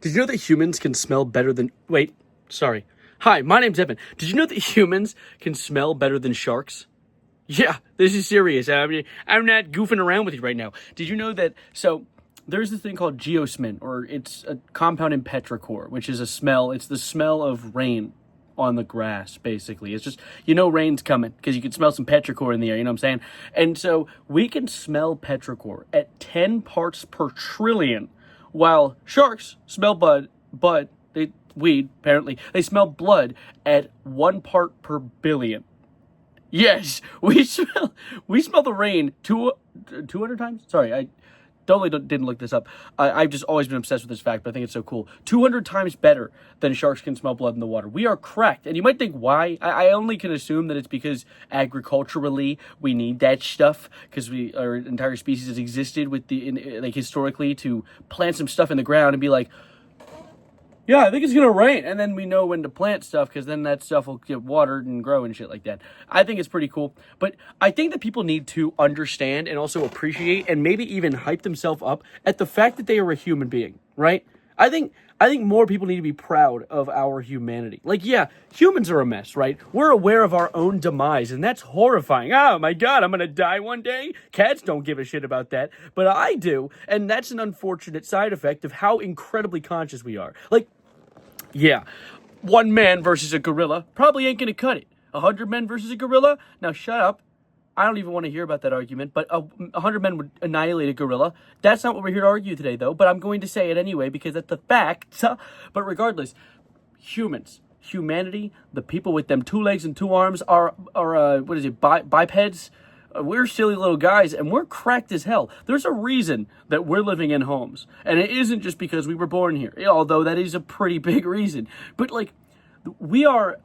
Did you know that humans can smell better than. Wait, sorry. Hi, my name's Evan. Did you know that humans can smell better than sharks? Yeah, this is serious. I'm not goofing around with you right now. Did you know that? So, there's this thing called geosmin, or it's a compound in petrichor, which is a smell. It's the smell of rain on the grass, basically. It's just, rain's coming because you can smell some petrichor in the air, you know what I'm saying? And so, we can smell petrichor at 10 parts per trillion, while sharks smell weed, apparently, they smell blood at 1 part per billion. Yes, we smell the rain 200 times. Sorry, I totally didn't look this up. I've just always been obsessed with this fact, but I think it's so cool. 200 times better than sharks can smell blood in the water. We are correct, and you might think why. I only can assume that it's because agriculturally we need that stuff because our entire species has existed like historically to plant some stuff in the ground and be like, yeah, I think it's gonna rain, and then we know when to plant stuff because then that stuff will get watered and grow and shit like that. I think it's pretty cool, but I think that people need to understand and also appreciate and maybe even hype themselves up at the fact that they are a human being, right? I think more people need to be proud of our humanity. Like, yeah, humans are a mess, right? We're aware of our own demise, and that's horrifying. Oh my God, I'm gonna die one day. Cats don't give a shit about that, but I do, and that's an unfortunate side effect of how incredibly conscious we are. Like, yeah, one man versus a gorilla probably ain't gonna cut it. 100 men versus a gorilla? Now shut up. I don't even want to hear about that argument, but 100 men would annihilate a gorilla. That's not what we're here to argue today, though, but I'm going to say it anyway because that's the fact. But regardless, humanity, the people with them 2 legs and 2 arms are what is it, bipeds? We're silly little guys, and we're cracked as hell. There's a reason that we're living in homes, and it isn't just because we were born here, although that is a pretty big reason. But, like, we are,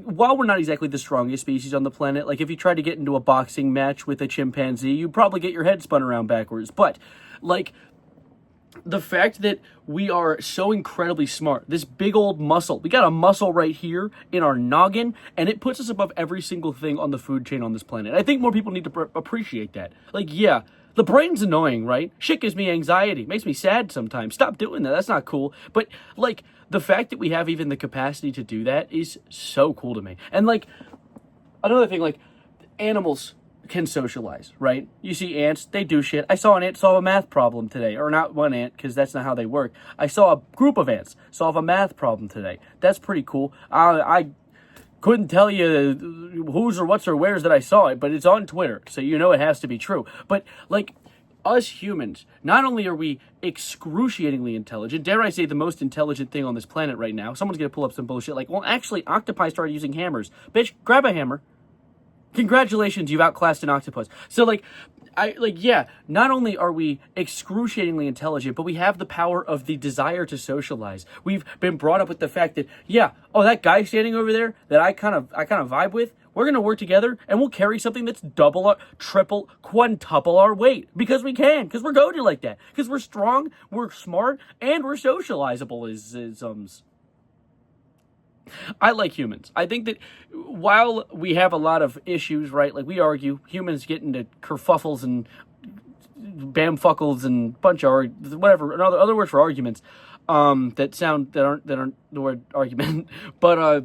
while we're not exactly the strongest species on the planet, like, if you tried to get into a boxing match with a chimpanzee, you'd probably get your head spun around backwards. But, like, the fact that we are so incredibly smart, this big old muscle, we got a muscle right here in our noggin, and it puts us above every single thing on the food chain on this planet. I think more people need to appreciate that. Like, yeah, the brain's annoying, right? Shit gives me anxiety, makes me sad sometimes. Stop doing that. That's not cool. But, like, the fact that we have even the capacity to do that is so cool to me. And, like, another thing, like, animals can socialize, right? You see ants, they do shit. I saw an ant solve a math problem today. Or not one ant, because that's not how they work. I saw a group of ants solve a math problem today. That's pretty cool. I couldn't tell you whose or what's or where's that I saw it, but it's on Twitter, so you know it has to be true. But, like, us humans, not only are we excruciatingly intelligent, dare I say the most intelligent thing on this planet right now. Someone's gonna pull up some bullshit like, well, actually, octopi started using hammers. Bitch, grab a hammer. Congratulations, you've outclassed an octopus. So, yeah, not only are we excruciatingly intelligent, but we have the power of the desire to socialize. We've been brought up with the fact that, yeah, oh, that guy standing over there that I kind of vibe with, we're going to work together and we'll carry something that's double, triple, quintuple our weight because we can, because we're goated like that, because we're strong, we're smart, and we're socializable I like humans. I think that while we have a lot of issues, right? Like, we argue, humans get into kerfuffles and bamfuckles and bunch of whatever, other words for arguments that aren't the word argument. But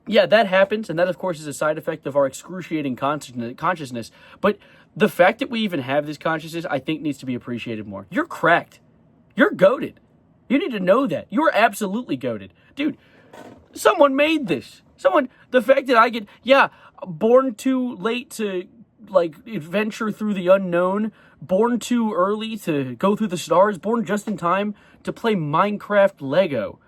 yeah, that happens, and that of course is a side effect of our excruciating consciousness. But the fact that we even have this consciousness, I think, needs to be appreciated more. You're cracked. You're goated. You need to know that. You're absolutely goated, dude. Someone made this. The fact that I get, yeah, born too late to, like, adventure through the unknown, born too early to go through the stars, born just in time to play Minecraft Lego.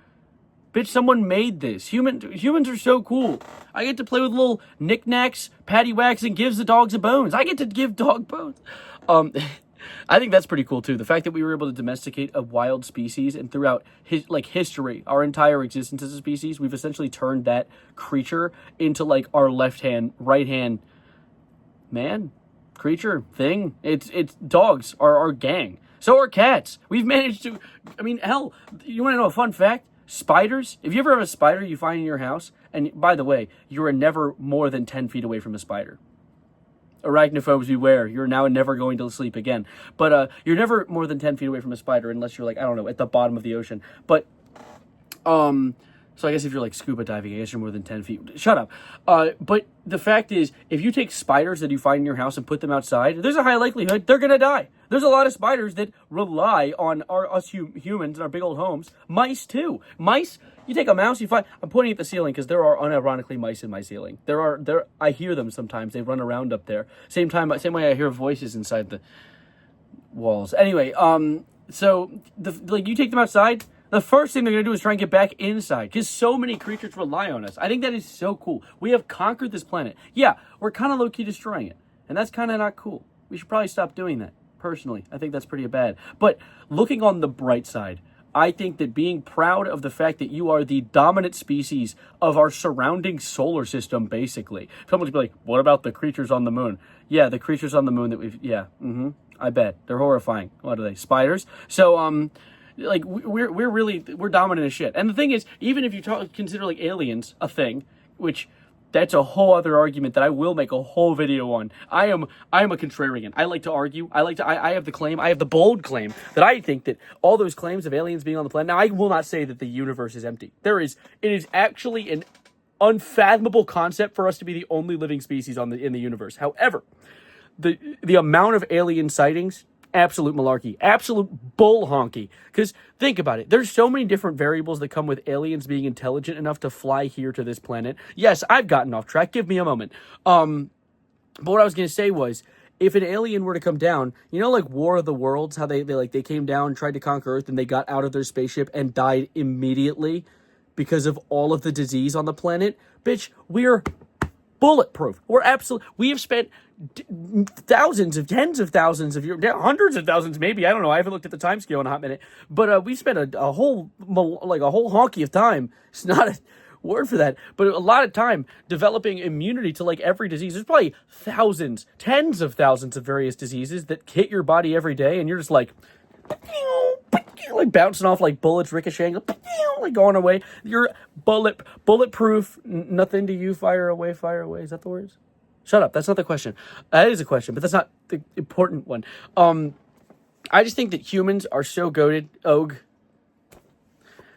Bitch, someone made this. Humans are so cool. I get to play with little knickknacks, paddywhacks, and gives the dogs a bones. I get to give dog bones. I think that's pretty cool too. The fact that we were able to domesticate a wild species, and throughout history, our entire existence as a species, we've essentially turned that creature into like our left hand, right hand man, creature, thing. It's dogs are our gang. So are cats. We've managed to, I mean, hell, you want to know a fun fact? Spiders, if you ever have a spider you find in your house, and by the way, you are never more than 10 feet away from a spider. Arachnophobes beware. You're now never going to sleep again. But you're never more than 10 feet away from a spider unless you're like, I don't know, at the bottom of the ocean. But so I guess if you're like scuba diving, I guess you're more than 10 feet. Shut up. But the fact is, if you take spiders that you find in your house and put them outside, there's a high likelihood they're going to die. There's a lot of spiders that rely on us humans in our big old homes. Mice, too. Mice, you take a mouse, you find... I'm pointing at the ceiling because there are unironically mice in my ceiling. I hear them sometimes. They run around up there. Same way I hear voices inside the walls. Anyway, so, you take them outside... The first thing they're going to do is try and get back inside because so many creatures rely on us. I think that is so cool. We have conquered this planet. Yeah, we're kind of low-key destroying it, and that's kind of not cool. We should probably stop doing that, personally. I think that's pretty bad. But looking on the bright side, I think that being proud of the fact that you are the dominant species of our surrounding solar system, basically. Someone's be like, what about the creatures on the moon? Yeah, the creatures on the moon that I bet. They're horrifying. What are they, spiders? So, we're dominant as shit. And the thing is, even if you consider like aliens a thing, which that's a whole other argument that I will make a whole video on. I am a contrarian. I like to argue. I have the bold claim that I think that all those claims of aliens being on the planet. Now, I will not say that the universe is empty. It is actually an unfathomable concept for us to be the only living species in the universe. However, the amount of alien sightings, absolute malarkey, absolute bull honky. Because think about it. There's so many different variables that come with aliens being intelligent enough to fly here to this planet. Yes, I've gotten off track. Give me a moment. But what I was going to say was, if an alien were to come down, like War of the Worlds, how they came down, tried to conquer Earth, and they got out of their spaceship and died immediately because of all of the disease on the planet. Bitch, we're bulletproof. We have spent tens of thousands of years, hundreds of thousands, maybe. I don't know. I haven't looked at the time scale in a hot minute. But we spent a whole honky of time. It's not a word for that, but a lot of time developing immunity to every disease. There's probably thousands, tens of thousands of various diseases that hit your body every day, and you're just bouncing off like bullets, ricocheting, going away. You're bulletproof. Nothing to you. Fire away. Is that the words? Shut up. That's not the question. That is a question, but that's not the important one. I just think that humans are so goated.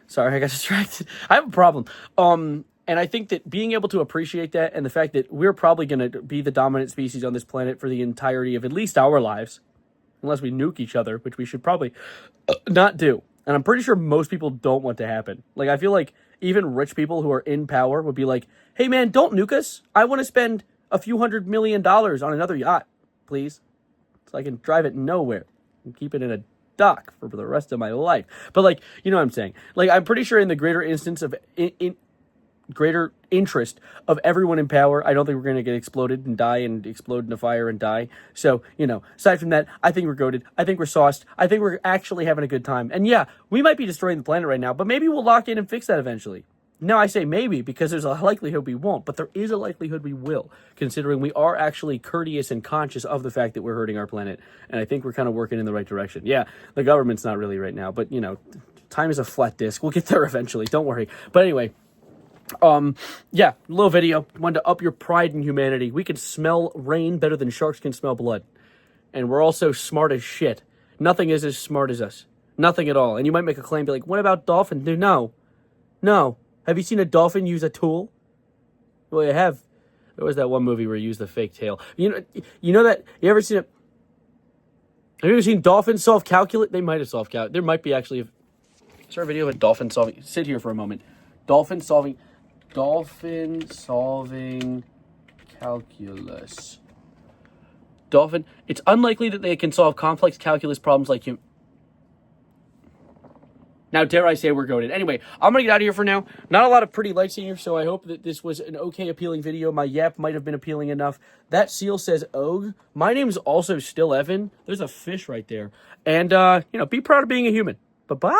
Sorry, I got distracted. I have a problem. And I think that being able to appreciate that and the fact that we're probably going to be the dominant species on this planet for the entirety of at least our lives, unless we nuke each other, which we should probably not do. And I'm pretty sure most people don't want to happen. I feel like even rich people who are in power would be like, hey man, don't nuke us. I want to spend a few $100 million on another yacht, please, so I can drive it nowhere and keep it in a dock for the rest of my life. But you know what I'm saying? I'm pretty sure in the greater instance of greater interest of everyone in power, I don't think we're going to get exploded and die and explode in a fire and die. So, aside from that, I think we're goated. I think we're sauced. I think we're actually having a good time. And yeah, we might be destroying the planet right now, but maybe we'll lock in and fix that eventually. Now, I say maybe because there's a likelihood we won't, but there is a likelihood we will, considering we are actually courteous and conscious of the fact that we're hurting our planet. And I think we're kind of working in the right direction. Yeah, the government's not really right now, but, time is a flat disc. We'll get there eventually. Don't worry. But anyway, yeah, little video. Wanted to up your pride in humanity. We can smell rain better than sharks can smell blood. And we're also smart as shit. Nothing is as smart as us. Nothing at all. And you might make a claim, be like, what about dolphins? No. Have you seen a dolphin use a tool? Well, you have. There was that one movie where you used the fake tail. You know that? You ever seen it? Have you ever seen dolphins solve calculus? They might have solved calculus. There might be actually. Is there a video of a dolphin solving? Sit here for a moment. Dolphin solving calculus. Dolphin. It's unlikely that they can solve complex calculus problems like you. Now, dare I say we're goated. Anyway, I'm going to get out of here for now. Not a lot of pretty lights in here, so I hope that this was an okay, appealing video. My yap might have been appealing enough. That seal says Og. My name is also still Evan. There's a fish right there. And, be proud of being a human. Bye-bye.